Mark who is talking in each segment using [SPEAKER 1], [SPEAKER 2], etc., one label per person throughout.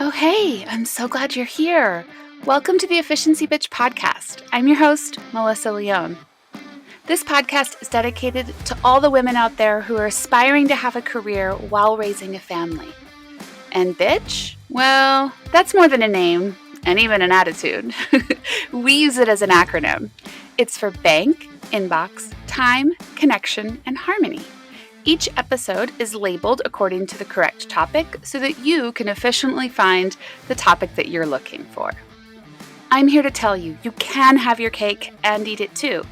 [SPEAKER 1] Oh, hey, I'm so glad you're here. Welcome to the Efficiency Bitch podcast. I'm your host, Melissa Leone. This podcast is dedicated to all the women out there who are aspiring to have a career while raising a family. And bitch? Well, that's more than a name and even an attitude. We use it as an acronym. It's for bank, inbox, time, connection, and harmony. Each episode is labeled according to the correct topic so that you can efficiently find the topic that you're looking for. I'm here to tell you, you can have your cake and eat it too.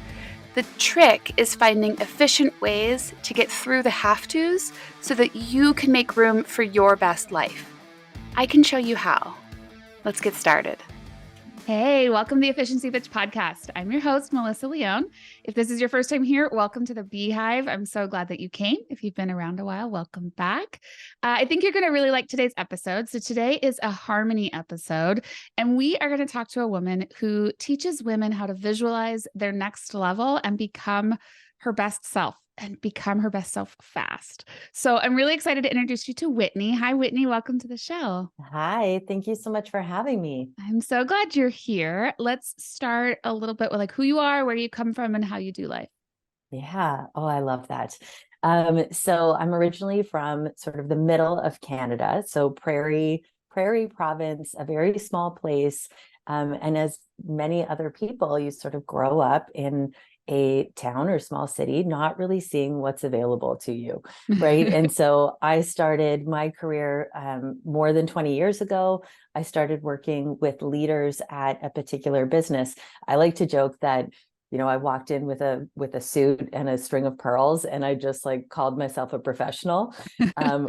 [SPEAKER 1] The trick is finding efficient ways to get through the have-tos so that you can make room for your best life. I can show you how. Let's get started. Hey, welcome to the Efficiency Bitch podcast. I'm your host, Melissa Leone. If this is your first time here, welcome to the Beehive. I'm so glad that you came. If you've been around a while, welcome back. I think you're going to really like today's episode. So today is a harmony episode, and we are going to talk to a woman who teaches women how to visualize their next level and become her best self fast. So I'm really excited to introduce you to Whitney. Hi, Whitney. Welcome to the show.
[SPEAKER 2] Hi, thank you so much for having me.
[SPEAKER 1] I'm so glad you're here. Let's start a little bit with like who you are, where you come from, and how you do life.
[SPEAKER 2] Yeah. Oh, I love that. So I'm originally from sort of the middle of Canada, so Prairie Province, a very small place. And as many other people, you sort of grow up in a town or small city, not really seeing what's available to you, right? And so I started my career more than 20 years ago. I started working with leaders at a particular business. I like to joke that I walked in with a suit and a string of pearls, and I just like called myself a professional,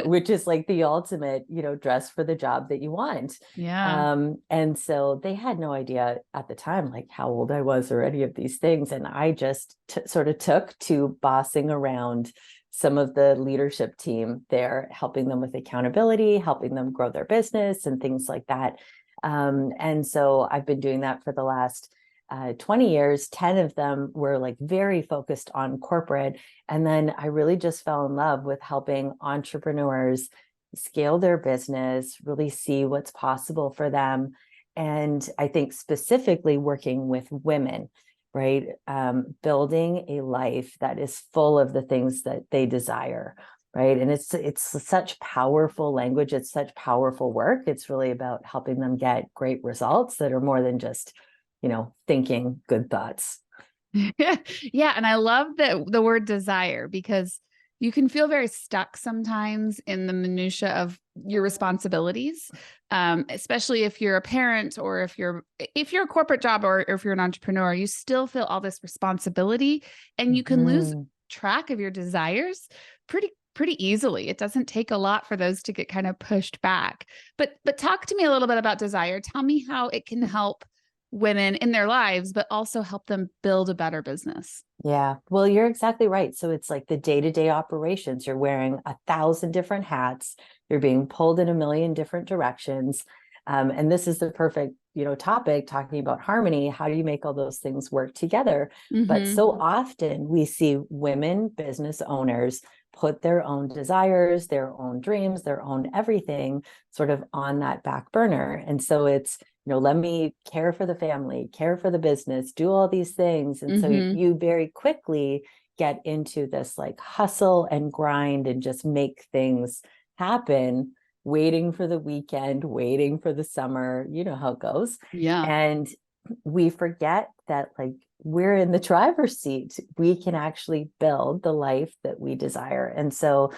[SPEAKER 2] which is like the ultimate, dress for the job that you want.
[SPEAKER 1] Yeah.
[SPEAKER 2] And so they had no idea at the time, like how old I was or any of these things. And I just sort of took to bossing around some of the leadership team there, helping them with accountability, helping them grow their business and things like that. And so I've been doing that for the last 20 years. 10 of them were like very focused on corporate. And then I really just fell in love with helping entrepreneurs scale their business, really see what's possible for them. And I think specifically working with women, right? Building a life that is full of the things that they desire. Right. And it's such powerful language. It's such powerful work. It's really about helping them get great results that are more than just thinking good thoughts.
[SPEAKER 1] Yeah. And I love the word desire, because you can feel very stuck sometimes in the minutia of your responsibilities, especially if you're a parent or if you're a corporate job or if you're an entrepreneur. You still feel all this responsibility, and you can lose track of your desires pretty easily. It doesn't take a lot for those to get kind of pushed back. But talk to me a little bit about desire. Tell me how it can help women in their lives, but also help them build a better business.
[SPEAKER 2] Yeah, well, you're exactly right. So it's like the day-to-day operations. You're wearing 1,000 different hats. You're being pulled in a million different directions. And this is the perfect, topic, talking about harmony. How do you make all those things work together? But so often we see women business owners put their own desires, their own dreams, their own everything sort of on that back burner. And so it's, let me care for the family, care for the business, do all these things. And so you very quickly get into this like hustle and grind and just make things happen, waiting for the weekend, waiting for the summer, you know how it goes.
[SPEAKER 1] Yeah.
[SPEAKER 2] And we forget that like we're in the driver's seat. We can actually build the life that we desire. And so,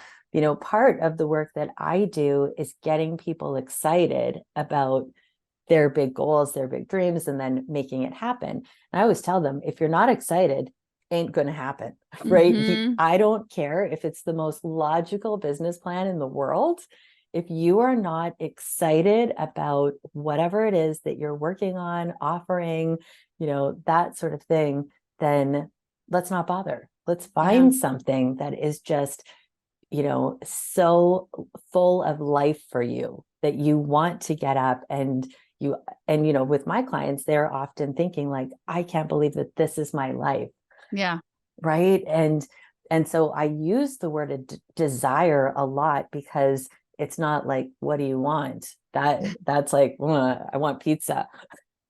[SPEAKER 2] part of the work that I do is getting people excited about their big goals, their big dreams, and then making it happen. And I always tell them, if you're not excited, ain't going to happen, right? I don't care if it's the most logical business plan in the world. If you are not excited about whatever it is that you're working on, offering, that sort of thing, then let's not bother. Let's find something that is just, so full of life for you that you want to get up and with my clients, they're often thinking like, I can't believe that this is my life.
[SPEAKER 1] Yeah.
[SPEAKER 2] Right. And so I use the word desire a lot because It's not like, what do you want? That's like, I want pizza.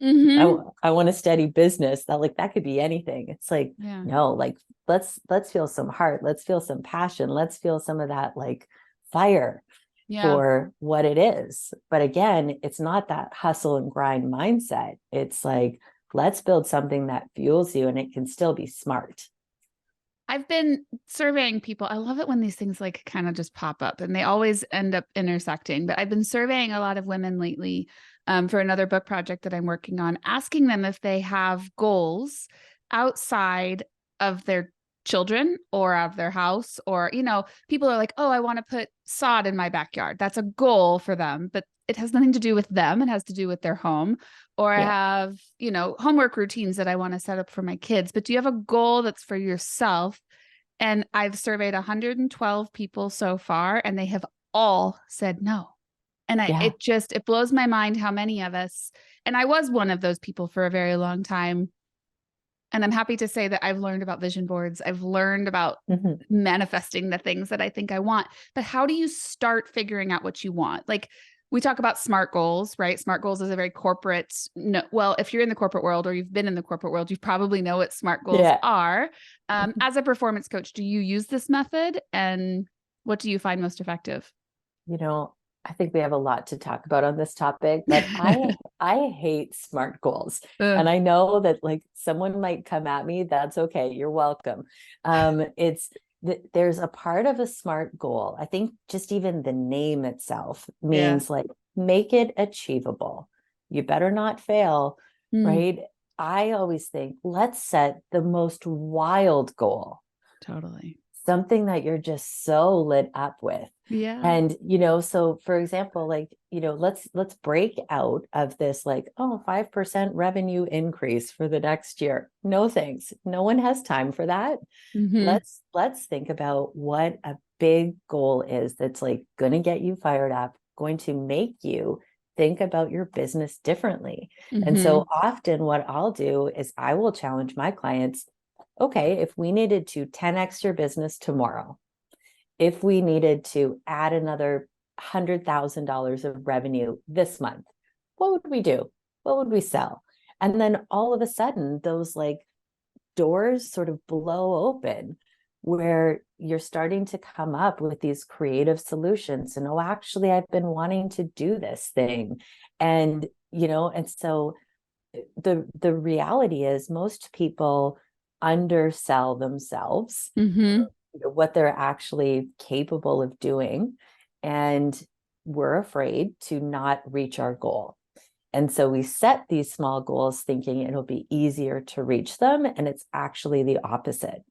[SPEAKER 1] Mm-hmm.
[SPEAKER 2] I want a steady business. That could be anything. It's like,
[SPEAKER 1] Yeah.
[SPEAKER 2] no, like, let's feel some heart. Let's feel some passion. Let's feel some of that like fire
[SPEAKER 1] Yeah.
[SPEAKER 2] for what it is. But again, it's not that hustle and grind mindset. It's like, let's build something that fuels you and it can still be smart.
[SPEAKER 1] I've been surveying people. I love it when these things like kind of just pop up and they always end up intersecting. But I've been surveying a lot of women lately for another book project that I'm working on, asking them if they have goals outside of their children or of their house. Or, people are like, oh, I want to put sod in my backyard. That's a goal for them, but it has nothing to do with them. It has to do with their home. Or I
[SPEAKER 2] Yeah.
[SPEAKER 1] have, homework routines that I want to set up for my kids. But do you have a goal that's for yourself? And I've surveyed 112 people so far, and they have all said no. And
[SPEAKER 2] Yeah.
[SPEAKER 1] it blows my mind how many of us, and I was one of those people for a very long time. And I'm happy to say that I've learned about vision boards. I've learned about
[SPEAKER 2] Mhm.
[SPEAKER 1] manifesting the things that I think I want. But how do you start figuring out what you want? Like, we talk about SMART goals, right? SMART goals is a very corporate, no, well, if you're in the corporate world or you've been in the corporate world, you probably know what SMART goals
[SPEAKER 2] Yeah.
[SPEAKER 1] are. As a performance coach, do you use this method? And what do you find most effective?
[SPEAKER 2] You know, I think we have a lot to talk about on this topic, but I hate SMART goals.
[SPEAKER 1] Ugh,
[SPEAKER 2] And I know that like someone might come at me. That's okay. You're welcome. It's there's a part of a SMART goal. I think just even the name itself
[SPEAKER 1] yeah.
[SPEAKER 2] means like make it achievable. You better not fail,
[SPEAKER 1] Mm,
[SPEAKER 2] right? I always think let's set the most wild goal,
[SPEAKER 1] totally.
[SPEAKER 2] something that you're just so lit up with.
[SPEAKER 1] Yeah.
[SPEAKER 2] And so for example, like, let's break out of this like, oh, 5% revenue increase for the next year. No thanks, no one has time for that.
[SPEAKER 1] Mm-hmm.
[SPEAKER 2] Let's think about what a big goal is that's like going to get you fired up, going to make you think about your business differently. And
[SPEAKER 1] Mm-hmm.
[SPEAKER 2] so often what I'll do is I will challenge my clients, okay, if we needed to 10x your business tomorrow, if we needed to add another $100,000 of revenue this month, what would we do? What would we sell? And then all of a sudden, those like doors sort of blow open where you're starting to come up with these creative solutions. And oh, actually, I've been wanting to do this thing. And, and so the reality is most people undersell themselves,
[SPEAKER 1] Mm-hmm.
[SPEAKER 2] what they're actually capable of doing, and we're afraid to not reach our goal. And so we set these small goals thinking it'll be easier to reach them, and it's actually the opposite.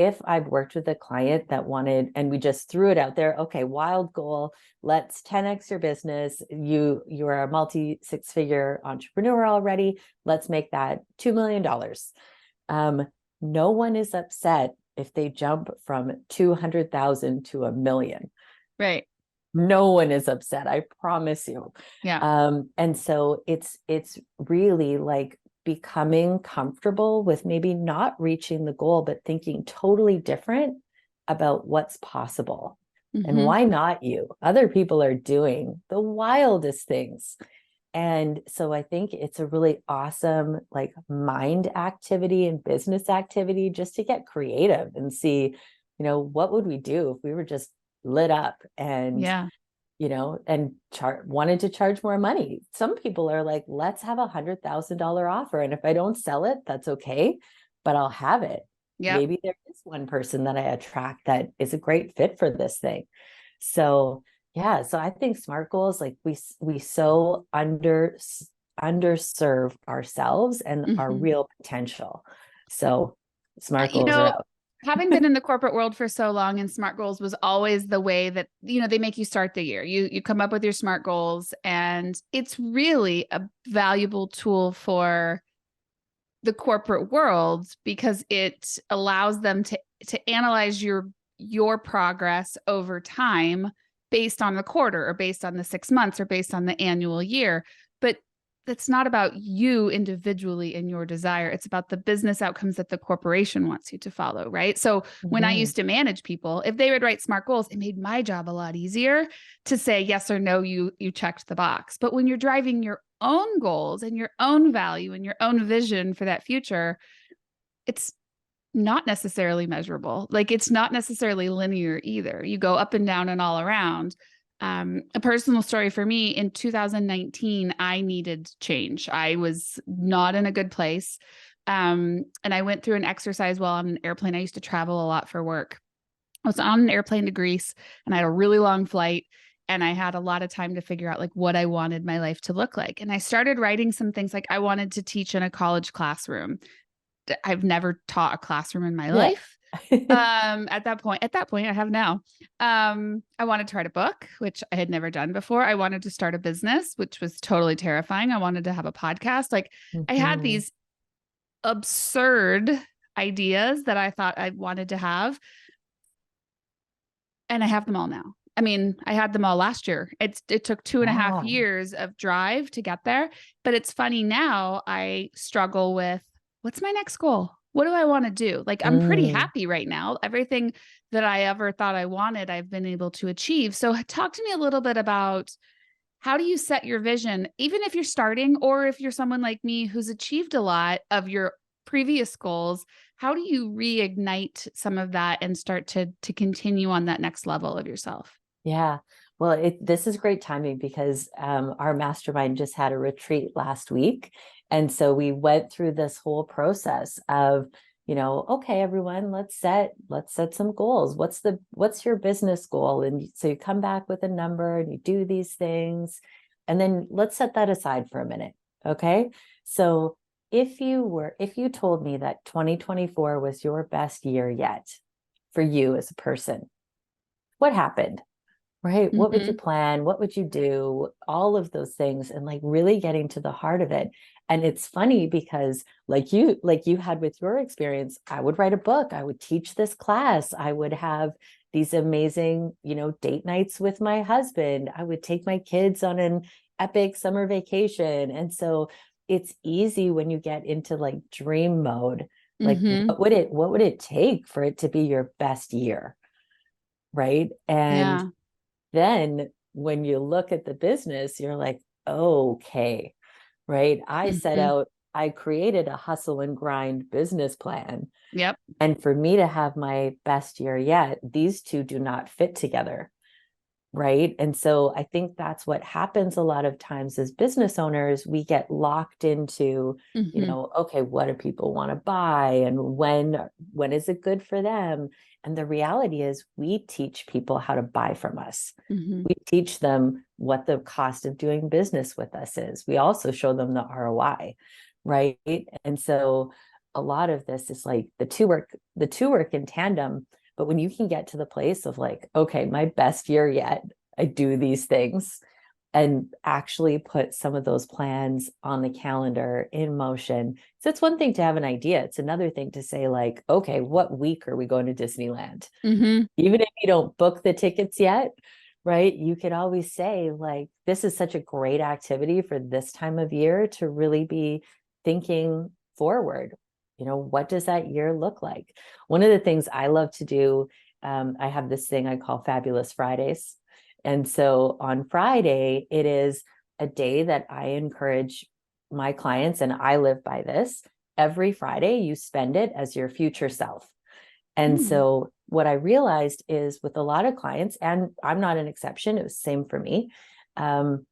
[SPEAKER 2] If I've worked with a client that wanted, and we just threw it out there, okay, wild goal, let's 10x your business. You're a multi six-figure entrepreneur already. Let's make that $2 million. No one is upset if they jump from 200,000 to a million.
[SPEAKER 1] Right.
[SPEAKER 2] No one is upset, I promise you.
[SPEAKER 1] Yeah.
[SPEAKER 2] And so it's really like becoming comfortable with maybe not reaching the goal, but thinking totally different about what's possible. And
[SPEAKER 1] Mm-hmm.
[SPEAKER 2] why not you? Other people are doing the wildest things. And so I think it's a really awesome like mind activity and business activity just to get creative and see, what would we do if we were just lit up and
[SPEAKER 1] Yeah.
[SPEAKER 2] and wanted to charge more money. Some people are like, let's have $100,000 offer. And if I don't sell it, that's okay, but I'll have it.
[SPEAKER 1] Yep.
[SPEAKER 2] Maybe there is one person that I attract that is a great fit for this thing. So yeah, so I think SMART goals, like we so underserve ourselves and our
[SPEAKER 1] Mm-hmm.
[SPEAKER 2] real potential. So SMART
[SPEAKER 1] You
[SPEAKER 2] goals are
[SPEAKER 1] know,
[SPEAKER 2] out.
[SPEAKER 1] having been in the corporate world for so long, and SMART goals was always the way that, they make you start the year. You come up with your SMART goals, and it's really a valuable tool for the corporate world because it allows them to analyze your progress over time based on the quarter or based on the 6 months or based on the annual year. But it's not about you individually and your desire. It's about the business outcomes that the corporation wants you to follow, right? So when I
[SPEAKER 2] Mhm.
[SPEAKER 1] used to manage people, if they would write smart goals, it made my job a lot easier to say yes or no, you checked the box. But when you're driving your own goals and your own value and your own vision for that future, it's not necessarily measurable. Like it's not necessarily linear either. You go up and down and all around. A personal story for me in 2019, I needed change. I was not in a good place. And I went through an exercise while on an airplane. I used to travel a lot for work. I was on an airplane to Greece and I had a really long flight and I had a lot of time to figure out like what I wanted my life to look like. And I started writing some things like I wanted to teach in a college classroom. I've never taught a classroom in my
[SPEAKER 2] Yeah.
[SPEAKER 1] life. At that point I have now. I wanted to write a book, which I had never done before. I wanted to start a business, which was totally terrifying. I wanted to have a podcast. Like I had
[SPEAKER 2] Mhm.
[SPEAKER 1] these absurd ideas that I thought I wanted to have, and I have them all now. I mean, I had them all last year. It took 2.5 years of drive to get there. But it's funny now, I struggle with what's my next goal? What do I want to do? Like, I'm pretty
[SPEAKER 2] Mm.
[SPEAKER 1] happy right now. Everything that I ever thought I wanted, I've been able to achieve. So, talk to me a little bit about how do you set your vision, even if you're starting, or if you're someone like me who's achieved a lot of your previous goals? How do you reignite some of that and start to continue on that next level of yourself?
[SPEAKER 2] Yeah. Well, this is great timing because our mastermind just had a retreat last week. And so we went through this whole process of, okay, everyone, let's set some goals. What's your business goal? And so you come back with a number and you do these things. And then let's set that aside for a minute. Okay. So if you told me that 2024 was your best year yet for you as a person, what happened? Right? What would you
[SPEAKER 1] Mm-hmm.
[SPEAKER 2] plan? What would you do? All of those things and like really getting to the heart of it. And it's funny because like you had with your experience, I would write a book, I would teach this class, I would have these amazing, date nights with my husband. I would take my kids on an epic summer vacation. And so it's easy when you get into like dream mode. Like
[SPEAKER 1] Mm-hmm.
[SPEAKER 2] what would it take for it to be your best year? Right. And
[SPEAKER 1] Yeah.
[SPEAKER 2] then when you look at the business, you're like, okay, right?
[SPEAKER 1] Mm-hmm.
[SPEAKER 2] I created a hustle and grind business plan.
[SPEAKER 1] Yep.
[SPEAKER 2] And for me to have my best year yet, these two do not fit together. Right. And so I think that's what happens a lot of times as business owners. We get locked into,
[SPEAKER 1] Mm-hmm.
[SPEAKER 2] okay, what do people want to buy and when is it good for them? And the reality is we teach people how to buy from us.
[SPEAKER 1] Mm-hmm.
[SPEAKER 2] We teach them what the cost of doing business with us is. We also show them the ROI, right? And so a lot of this is like the two work in tandem. But when you can get to the place of like, okay, my best year yet, I do these things and actually put some of those plans on the calendar in motion. So it's one thing to have an idea. It's another thing to say like, okay, what week are we going to Disneyland?
[SPEAKER 1] Mm-hmm.
[SPEAKER 2] Even if you don't book the tickets yet, right? You could always say like, this is such a great activity for this time of year to really be thinking forward. What does that year look like? One of the things I love to do, I have this thing I call Fabulous Fridays. And so on Friday, it is a day that I encourage my clients, and I live by this. Every Friday, you spend it as your future self. And
[SPEAKER 1] Mm-hmm.
[SPEAKER 2] so what I realized is with a lot of clients, and I'm not an exception, it was the same for me. Um,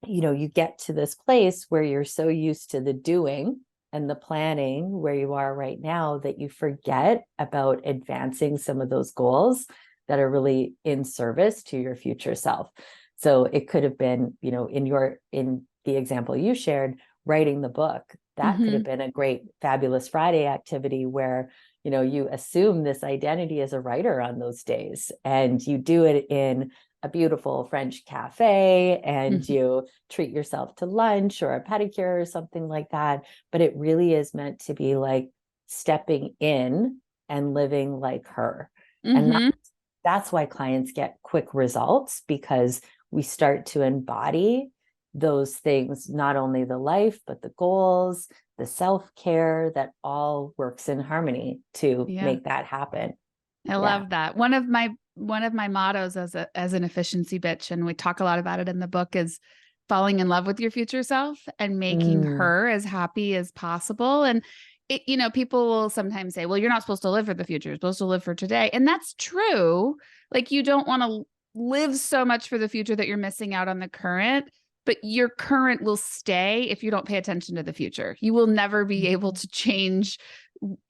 [SPEAKER 2] you get to this place where you're so used to the doing and the planning where you are right now that you forget about advancing some of those goals that are really in service to your future self. So it could have been, in the example you shared, writing the book. That could
[SPEAKER 1] Mm-hmm.
[SPEAKER 2] have been a great Fabulous Friday activity where you assume this identity as a writer on those days and you do it in a beautiful French cafe and
[SPEAKER 1] Mm-hmm.
[SPEAKER 2] you treat yourself to lunch or a pedicure or something like that. But it really is meant to be like stepping in and living like her. And
[SPEAKER 1] Mm-hmm.
[SPEAKER 2] that's why clients get quick results because we start to embody those things, not only the life, but the goals, the self-care, that all works in harmony to make that happen.
[SPEAKER 1] I love that. One of my mottos as an efficiency bitch, and we talk a lot about it in the book, is falling in love with your future self and making her as happy as possible. And it, people will sometimes say, well, you're not supposed to live for the future, you're supposed to live for today. And that's true. Like, you don't want to live so much for the future that you're missing out on the current, but your current will stay if you don't pay attention to the future. You will never be able to change,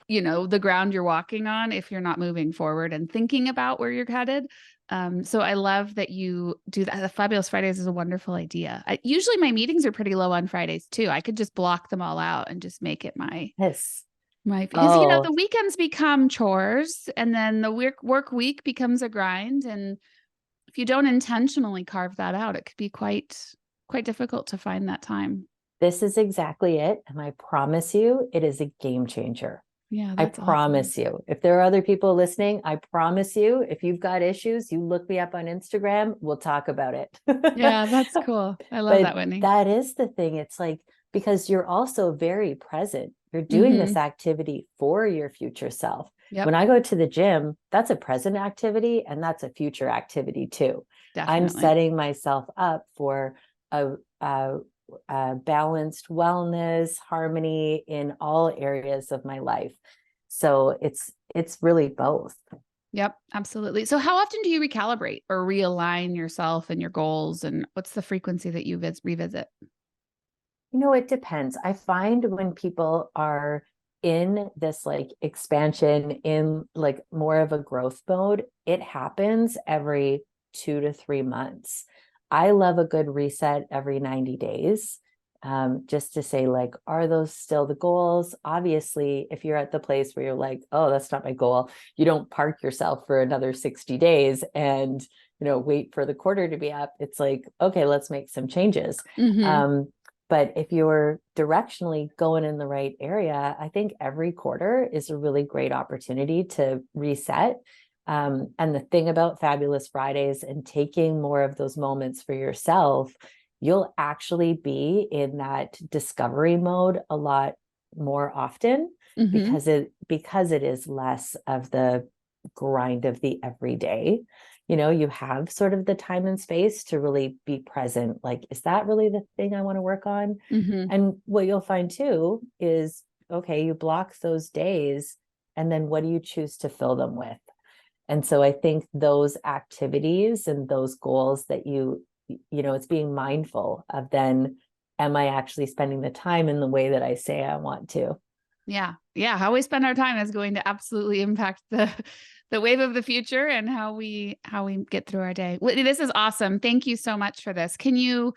[SPEAKER 1] the ground you're walking on if you're not moving forward and thinking about where you're headed. So I love that you do that. The Fabulous Fridays is a wonderful idea. Usually my meetings are pretty low on Fridays too. I could just block them all out and just make it because the weekends become chores, and then the work week becomes a grind. And if you don't intentionally carve that out, it could be quite difficult to find that time.
[SPEAKER 2] This is exactly it. And I promise you, it is a game changer.
[SPEAKER 1] Yeah,
[SPEAKER 2] I promise you. If there are other people listening, I promise you, if you've got issues, you look me up on Instagram, we'll talk about it.
[SPEAKER 1] Yeah, that's cool. I love that, Whitney.
[SPEAKER 2] That is the thing. It's like, because you're also very present. You're doing this activity for your future self.
[SPEAKER 1] Yep.
[SPEAKER 2] When I go to the gym, that's a present activity and that's a future activity too.
[SPEAKER 1] Definitely.
[SPEAKER 2] I'm setting myself up for a balanced wellness, harmony in all areas of my life. So it's really both.
[SPEAKER 1] Yep, absolutely. So how often do you recalibrate or realign yourself and your goals, and what's the frequency that you revisit?
[SPEAKER 2] It depends. I find when people are in this like expansion, in like more of a growth mode, it happens every 2 to 3 months. I love a good reset every 90 days, just to say, like, are those still the goals? Obviously, if you're at the place where you're like, oh, that's not my goal, you don't park yourself for another 60 days and, wait for the quarter to be up. It's like, okay, let's make some changes. But if you're directionally going in the right area, I think every quarter is a really great opportunity to reset. And the thing about Fabulous Fridays and taking more of those moments for yourself, you'll actually be in that discovery mode a lot more often, because it is less of the grind of the everyday. You have sort of the time and space to really be present. Like, is that really the thing I want to work on? And what you'll find too is, okay, you block those days, and then what do you choose to fill them with? And so I think those activities and those goals that it's being mindful of, then, am I actually spending the time in the way that I say I want to?
[SPEAKER 1] Yeah. Yeah. How we spend our time is going to absolutely impact the wave of the future and how we get through our day. This is awesome. Thank you so much for this. Can you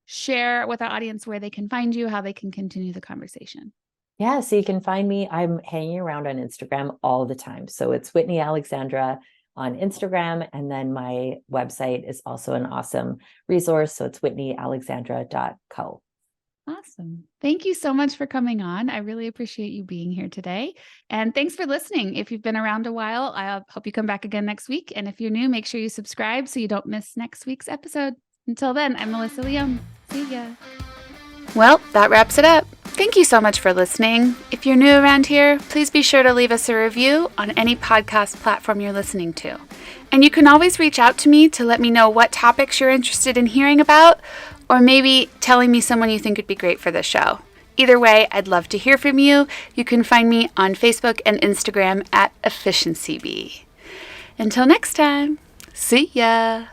[SPEAKER 1] share with our audience where they can find you, how they can continue the conversation?
[SPEAKER 2] Yeah, so you can find me. I'm hanging around on Instagram all the time. So it's Whitney Alexandra on Instagram. And then my website is also an awesome resource. So it's whitneyalexandra.co.
[SPEAKER 1] Awesome. Thank you so much for coming on. I really appreciate you being here today. And thanks for listening. If you've been around a while, I hope you come back again next week. And if you're new, make sure you subscribe so you don't miss next week's episode. Until then, I'm Melissa Leone. See ya. Well, that wraps it up. Thank you so much for listening. If you're new around here, please be sure to leave us a review on any podcast platform you're listening to. And you can always reach out to me to let me know what topics you're interested in hearing about, or maybe telling me someone you think would be great for the show. Either way, I'd love to hear from you. You can find me on Facebook and Instagram at EfficiencyBee. Until next time, see ya.